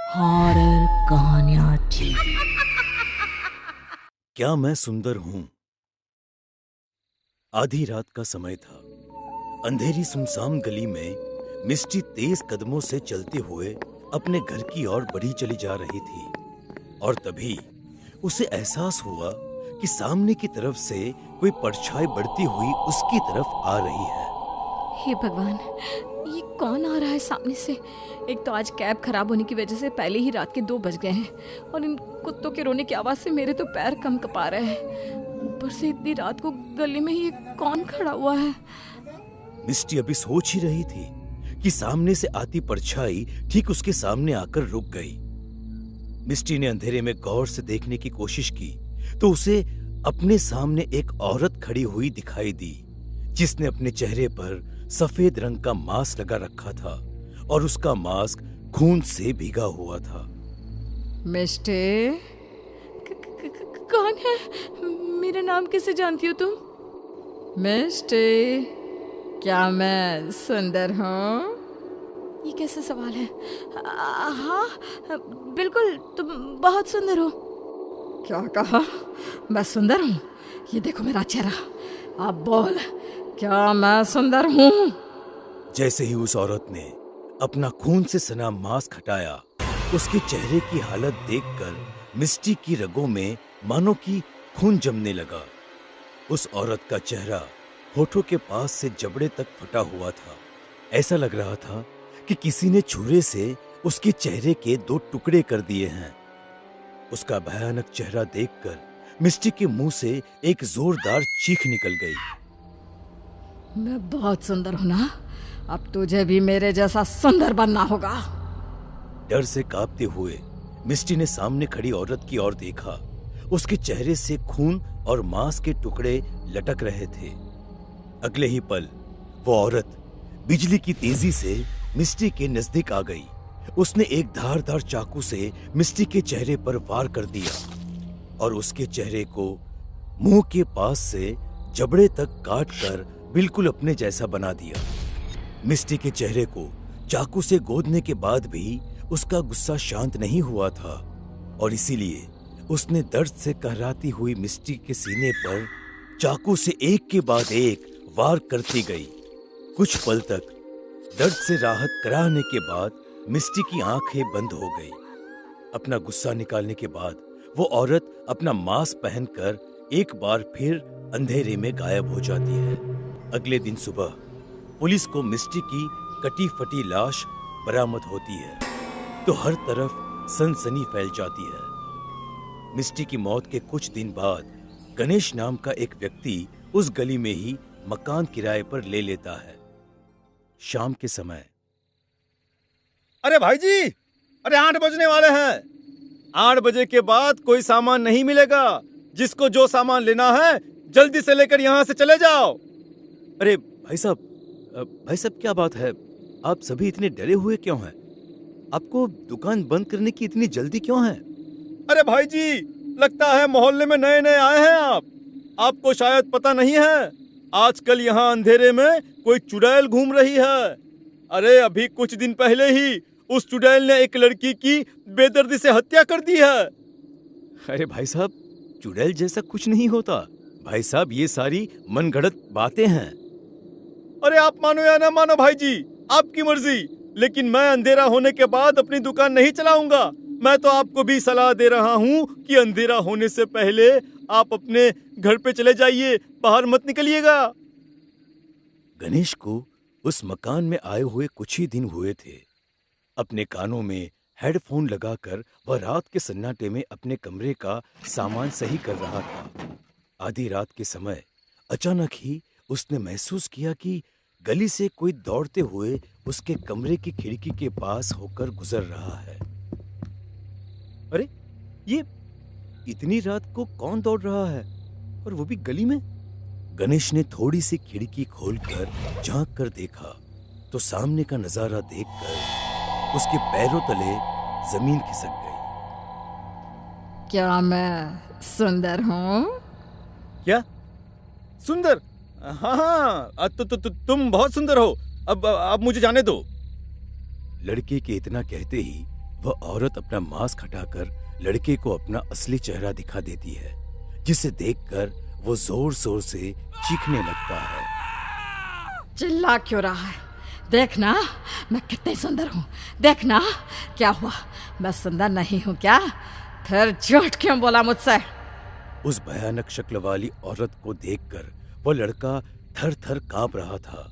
Horror कहानियां TV. क्या मैं सुंदर हूं? आधी रात का समय था। अंधेरी सुनसान गली में मिस्टी तेज कदमों से चलते हुए अपने घर की ओर बढ़ी चली जा रही थी और तभी उसे एहसास हुआ कि सामने की तरफ से कोई परछाई बढ़ती हुई उसकी तरफ आ रही है। हे भगवान, ये कौन आ रहा है सामने से? एक तो आज कैब खराब होने की वजह से पहले ही रात के 2 बज गए हैं और इन कुत्तों के रोने की आवाज से मेरे तो पैर कम कपा रहे हैं। ऊपर से इतनी रात को गली में ये कौन खड़ा हुआ है? मिस्टी अभी सोच ही रही थी कि सामने से आती परछाई ठीक उसके सामने आकर रुक गई। मिस्टी ने अंधेरे में गौर से देखने की कोशिश की तो उसे अपने सामने एक औरत खड़ी हुई दिखाई दी, जिसने अपने चेहरे पर सफेद रंग का मास्क लगा रखा था और उसका मास्क खून से भीगा हुआ था। मिस्टी, कौन है? मेरा नाम कैसे जानती हो तुम? मिस्टी, क्या मैं सुंदर हूँ? ये कैसा सवाल है? हाँ बिल्कुल, तुम बहुत सुंदर हो। क्या कहा? मैं सुंदर हूँ? ये देखो मेरा चेहरा, अब बोल, क्या मैं सुंदर हूँ? जैसे ही उस औरत ने अपना खून से सना मास्क हटाया, उसके चेहरे की हालत देखकर मिस्टी की रगों में मानो कि खून जमने लगा। उस औरत का चेहरा होठों के पास से जबड़े तक फटा हुआ था। ऐसा लग रहा था कि किसी ने छुरे से उसके चेहरे के 2 टुकड़े कर दिए हैं। उसका भयानक चेहरा देखकर मिस्टी के मुंह से एक जोरदार चीख निकल गई। मैं बहुत सुंदर हूं ना? अब तुझे भी मेरे जैसा सुंदर बनना होगा। डर से कांपते हुए मिस्टी ने सामने खड़ी औरत की ओर देखा। उसके चेहरे से खून और मांस के टुकड़े लटक रहे थे। अगले ही पल वो औरत बिजली की तेजी से मिस्टी के नजदीक आ गई। उसने एक धारदार चाकू से मिस्टी के चेहरे पर वार कर दिया और उसके चेहरे को मुंह के पास से जबड़े तक काट कर बिल्कुल अपने जैसा बना दिया। मिस्टी के चेहरे को चाकू से गोदने के बाद भी उसका गुस्सा शांत नहीं हुआ था और इसीलिए उसने दर्द से कहराती हुई मिस्टी के सीने पर चाकू से एक के बाद एक वार करती गई। कुछ पल तक दर्द से राहत कराने के बाद मिस्टी की आंखें बंद हो गई। अपना गुस्सा निकालने के बाद वो औरत अपना मास्क पहनकर एक बार फिर अंधेरे में गायब हो जाती है। अगले दिन सुबह पुलिस को मिस्टी की कटी फटी लाश बरामद होती है तो हर तरफ सनसनी फैल जाती है। मिस्टी की मौत के कुछ दिन बाद गणेश नाम का एक व्यक्ति उस गली में ही मकान किराए पर ले लेता है। शाम के समय, अरे भाई जी, अरे 8 बजने वाले हैं। 8 बजे के बाद कोई सामान नहीं मिलेगा। जिसको जो सामान लेना है जल्दी से लेकर यहाँ से चले जाओ। अरे भाई साहब क्या बात है? आप सभी इतने डरे हुए क्यों हैं? आपको दुकान बंद करने की इतनी जल्दी क्यों है? अरे भाई जी, लगता है मोहल्ले में नए नए आए हैं आप। आपको शायद पता नहीं है, आजकल यहाँ अंधेरे में कोई चुड़ैल घूम रही है। अरे अभी कुछ दिन पहले ही उस चुड़ैल ने एक लड़की की बेदर्दी से हत्या कर दी है। अरे भाई साहब, चुड़ैल जैसा कुछ नहीं होता। भाई साहब, ये सारी मनगढ़ंत बातें हैं। अरे आप मानो या ना मानो भाई जी, आपकी मर्जी, लेकिन मैं अंधेरा होने के बाद अपनी दुकान नहीं चलाऊंगा। मैं तो आपको भी सलाह दे रहा हूँ कि अंधेरा होने से पहले आप अपने घर पे चले जाइए, बाहर मत निकलिएगा। गणेश को उस मकान में आए हुए कुछ ही दिन हुए थे। अपने कानों में हेडफोन लगाकर वह रात के सन्नाटे में अपने कमरे का सामान सही कर रहा था। आधी रात के समय अचानक ही उसने महसूस किया कि गली से कोई दौड़ते हुए उसके कमरे की खिड़की के पास होकर गुजर रहा है। अरे, ये इतनी रात को कौन दौड़ रहा है और वो भी गली में? गणेश ने थोड़ी सी खिड़की खोलकर झांक कर देखा तो सामने का नजारा देखकर उसके पैरों तले जमीन खिसक गई। क्या मैं सुंदर हूँ? क्या सुंदर? हाँ, तुम बहुत सुंदर हो। अब मुझे जाने दो। लड़के के इतना कहते ही वह औरत अपना मास्क हटाकर लड़के को अपना असली चेहरा दिखा देती है, जिसे देखकर वो जोर जोर से चीखने लगता है। चिल्ला क्यों रहा है? देखना मैं कितनी सुंदर हूँ। देखना क्या हुआ, मैं सुंदर नहीं हूँ क्या? फिर झूठ क्यों बोला मुझसे? उस भयानक शक्ल वाली औरत को देखकर वह लड़का थर थर कांप रहा था।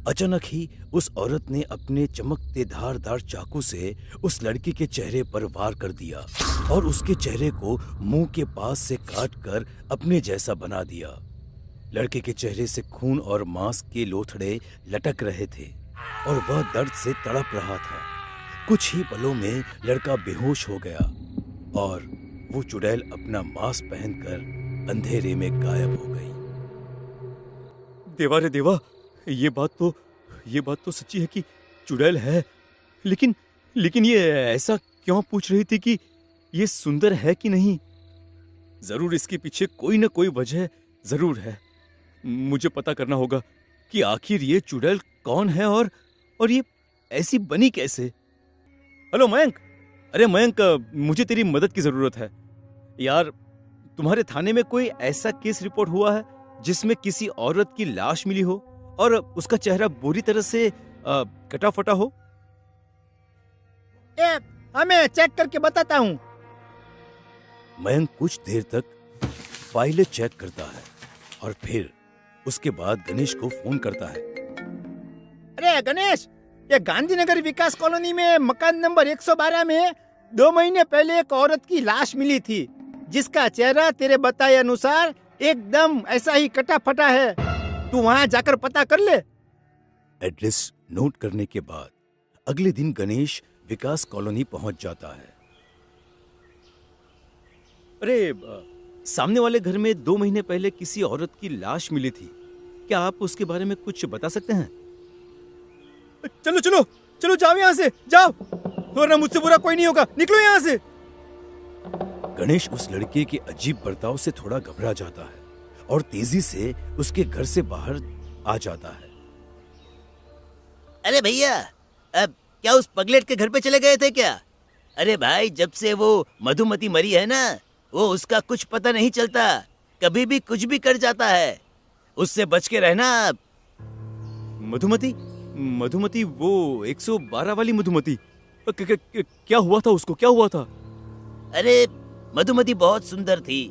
अचानक ही उस औरत ने अपने चमकते धारदार चाकू से उस लड़के के चेहरे पर वार कर दिया और उसके चेहरे को मुंह के पास से काटकर अपने जैसा बना दिया। लड़के के चेहरे से खून और मांस के लोथड़े लटक रहे थे और वह दर्द से तड़प रहा था। कुछ ही पलों में लड़का बेहोश हो गया और वो चुड़ैल अपना मास्क पहनकर अंधेरे में गायब हो गई। देवा रे देवा, ये बात तो सच्ची है कि चुड़ैल है, लेकिन ये ऐसा क्यों पूछ रही थी कि ये सुंदर है कि नहीं? जरूर इसके पीछे कोई ना कोई वजह जरूर है। मुझे पता करना होगा कि आखिर ये चुड़ैल कौन है और ये ऐसी बनी कैसे। हेलो मयंक, अरे मयंक, मुझे तेरी मदद की जरूरत है यार। तुम्हारे थाने में कोई ऐसा केस रिपोर्ट हुआ है जिसमें किसी औरत की लाश मिली हो और उसका चेहरा बुरी तरह से कटा फटा हो? मैं चेक करके बताता हूँ। मयंक कुछ देर तक फाइलें चेक करता है और फिर उसके बाद गणेश को फोन करता है। अरे गणेश, ये गांधीनगर विकास कॉलोनी में मकान नंबर 112 में 2 महीने पहले एक औरत की लाश मिली थी, जिसका चेहरा तेरे बताए अनुसार एकदम ऐसा ही कटा फटा है। तू वहाँ जाकर पता कर ले। एड्रेस नोट करने के बाद अगले दिन गणेश विकास कॉलोनी पहुंच जाता है। अरे सामने वाले घर में 2 महीने पहले किसी औरत की लाश मिली थी, क्या आप उसके बारे में कुछ बता सकते हैं? चलो चलो चलो, जाओ यहाँ से, जाओ, वरना मुझसे बुरा कोई नहीं होगा। निकलो यहाँ से। गणेश उस लड़के के अजीब बर्ताव से थोड़ा घबरा जाता है और तेजी से उसके घर से बाहर आ जाता है। अरे भैया, अब क्या उस पगलेट के घर पे चले गए थे क्या? अरे भाई, जब से वो मधुमती मरी है ना, वो उसका कुछ पता नहीं चलता, कभी भी कुछ भी कर जाता है। उससे बच के रहना आप। मधुमती वो 112 वाली मधुमती? क्या हुआ था उसको, क्या हुआ था? अरे मधुमती बहुत सुंदर थी।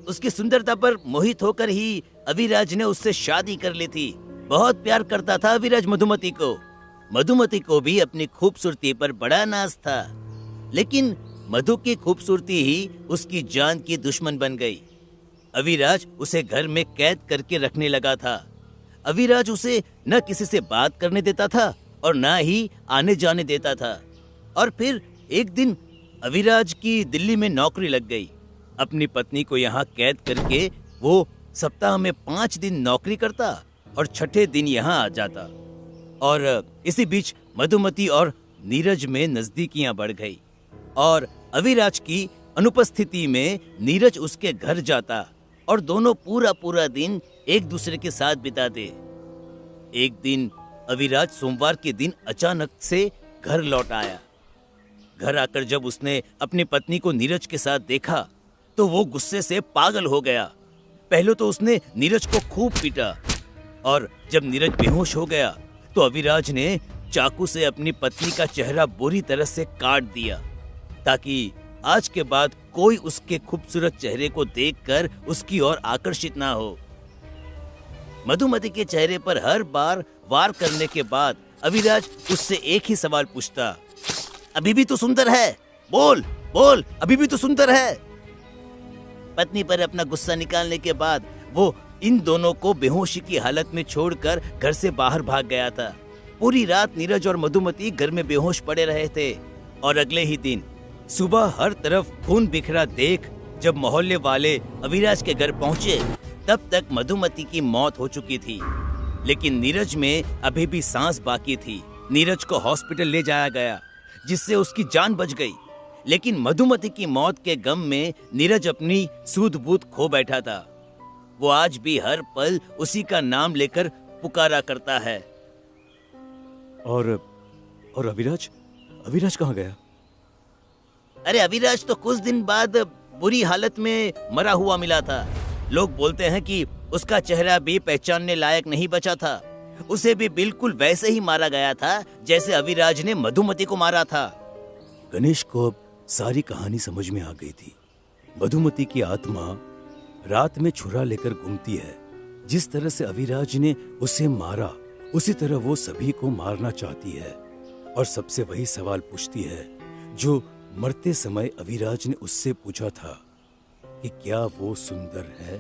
उसकी सुंदरता पर मोहित होकर ही अविराज ने उससे शादी कर ली थी। बहुत प्यार करता था अविराज मधुमती को। मधुमती को भी अपनी खूबसूरती पर बड़ा नाज था, लेकिन मधु की खूबसूरती ही उसकी जान की दुश्मन बन गई। अविराज उसे घर में कैद करके रखने लगा था। अविराज उसे न किसी से बात करने देता था और न ही आने जाने देता था। और फिर एक दिन अविराज की दिल्ली में नौकरी लग गई। अपनी पत्नी को यहाँ कैद करके वो सप्ताह में 5 दिन नौकरी करता और 6ठे दिन यहाँ आ जाता। और इसी बीच मधुमती और नीरज में नजदीकियां बढ़ गई और अविराज की अनुपस्थिति में नीरज उसके घर जाता और दोनों पूरा दिन एक दूसरे के साथ बिताते। एक दिन अविराज सोमवार के दिन अचानक से घर लौट आया। घर आकर जब उसने अपनी पत्नी को नीरज के साथ देखा तो वो गुस्से से पागल हो गया। पहले तो उसने नीरज को खूब पीटा और जब नीरज बेहोश हो गया तो अविराज ने चाकू से अपनी पत्नी का चेहरा बुरी तरह से काट दिया, ताकि आज के बाद कोई उसके खूबसूरत चेहरे को देखकर उसकी ओर आकर्षित ना हो। मधुमती के चेहरे पर हर बार वार करने के बाद अविराज उससे एक ही सवाल पूछता, अभी भी तो सुंदर है, बोल बोल, अभी भी तो सुंदर है। पत्नी पर अपना गुस्सा निकालने के बाद वो इन दोनों को बेहोशी की हालत में छोड़कर घर से बाहर भाग गया था। पूरी रात नीरज और मधुमती घर में बेहोश पड़े रहे थे और अगले ही दिन सुबह हर तरफ खून बिखरा देख जब मोहल्ले वाले अविराज के घर पहुंचे तब तक मधुमती की मौत हो चुकी थी, लेकिन नीरज में अभी भी सांस बाकी थी। नीरज को हॉस्पिटल ले जाया गया जिससे उसकी जान बच गई, लेकिन मधुमती की मौत के गम में नीरज अपनी सूध-बूध खो बैठा था। वो आज भी हर पल उसी का नाम लेकर पुकारा करता है। और अविराज कहाँ गया? अरे अविराज तो कुछ दिन बाद बुरी हालत में मरा हुआ मिला था। लोग बोलते हैं कि उसका चेहरा भी पहचानने लायक नहीं बचा था। उसे भी बिल्कुल वैसे ही मारा गया था जैसे अविराज ने मधुमती को मारा था। गणेश को अब सारी कहानी समझ में आ गई थी। मधुमती की आत्मा रात में छुरा लेकर घूमती है। जिस तरह से अविराज ने उसे मारा, उसी तरह वो सभी को मारना चाहती है और सबसे वही सवाल पूछती है जो मरते समय अविराज ने उससे पूछा था कि क्या वो सुंदर है।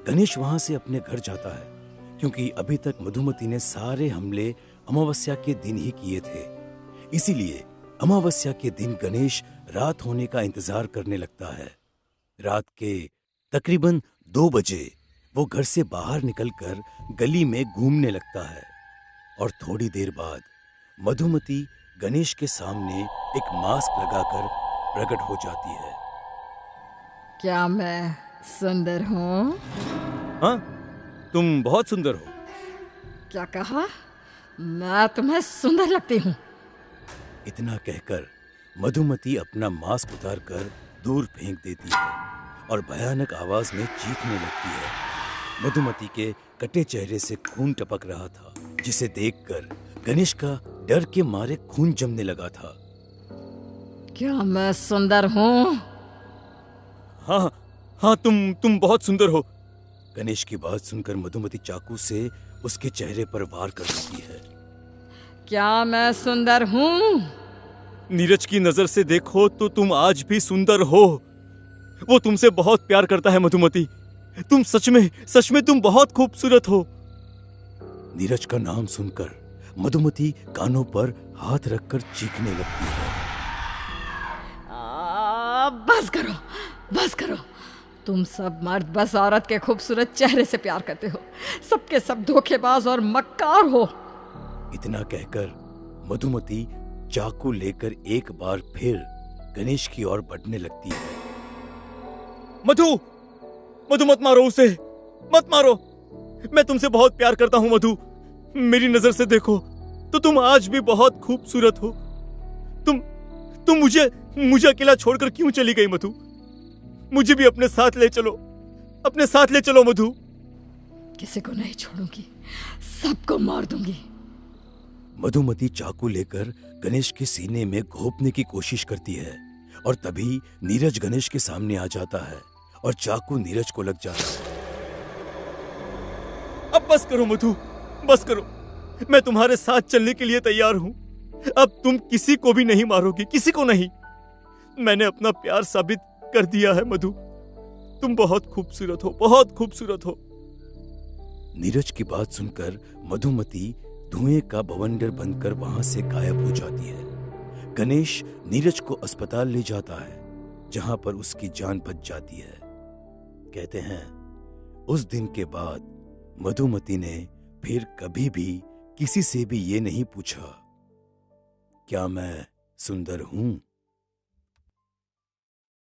गणेश वहां से अपने घर जाता है क्योंकि अभी तक मधुमती ने सारे हमले अमावस्या के दिन ही किए थे। इसीलिए अमावस्या के दिन गणेश रात होने का इंतजार करने लगता है। रात के तकरीबन 2 बजे वो घर से बाहर निकलकर गली में घूमने लगता है और थोड़ी देर बाद मधुमती गणेश के सामने एक मास्क लगाकर प्रकट हो जाती है। क्या मैं सुंदर हूँ? हाँ, तुम बहुत सुंदर हो। क्या कहा? मैं तुम्हें सुंदर लगती हूँ? इतना कहकर मधुमती अपना मास्क उतारकर दूर फेंक देती है और भयानक आवाज में चीखने लगती है। मधुमती के कटे चेहरे से खून टपक रहा था, जिसे देखकर गणेश का डर के मारे खून जमने लगा था। क्या मैं सुंदर हूँ? हाँ हाँ, तुम बहुत सुंदर हो। गणेश की बात सुनकर मधुमती चाकू से उसके चेहरे पर वार कर देती है। क्या मैं सुंदर हूँ? नीरज की नजर से देखो तो तुम आज भी सुंदर हो। वो तुमसे बहुत प्यार करता है मधुमती। तुम सच में तुम बहुत खूबसूरत हो। नीरज का नाम सुनकर मधुमती कानों पर हाथ रखकर चीखने लगती है। बस करो, बस करो। तुम सब मर्द बस औरत के खूबसूरत चेहरे से प्यार करते हो। सबके सब धोखेबाज और मक्कार हो। इतना कहकर मधुमती चाकू लेकर एक बार फिर गणेश की ओर बढ़ने लगती है। मधु मत मारो उसे, मत मारो। मैं तुमसे बहुत प्यार करता हूँ मधु। मेरी नजर से देखो तो तुम आज भी बहुत खूबसूरत हो। तुम मुझे अकेला छोड़कर क्यों चली गई मधु? मुझे भी अपने साथ ले चलो, अपने साथ ले चलो मधु। किसी को नहीं छोड़ूंगी, सबको मार दूंगी। मधुमती चाकू लेकर गणेश के सीने में घोंपने की कोशिश करती है और तभी नीरज गणेश के सामने आ जाता है और चाकू नीरज को लग जाता है। अब बस करो मधु, बस करो। मैं तुम्हारे साथ चलने के लिए तैयार हूं। अब तुम किसी को भी नहीं मारोगी, किसी को नहीं। मैंने अपना प्यार साबित कर दिया है मधु। तुम बहुत खूबसूरत हो, बहुत खूबसूरत हो। नीरज की बात सुनकर मधुमती धुएं का बवंडर बनकर वहां से गायब हो जाती है। गणेश नीरज को अस्पताल ले जाता है, जहां पर उसकी जान बच जाती है। कहते हैं उस दिन के बाद मधुमती ने फिर कभी भी किसी से भी ये नहीं पूछा क्या मैं सुंदर हूं।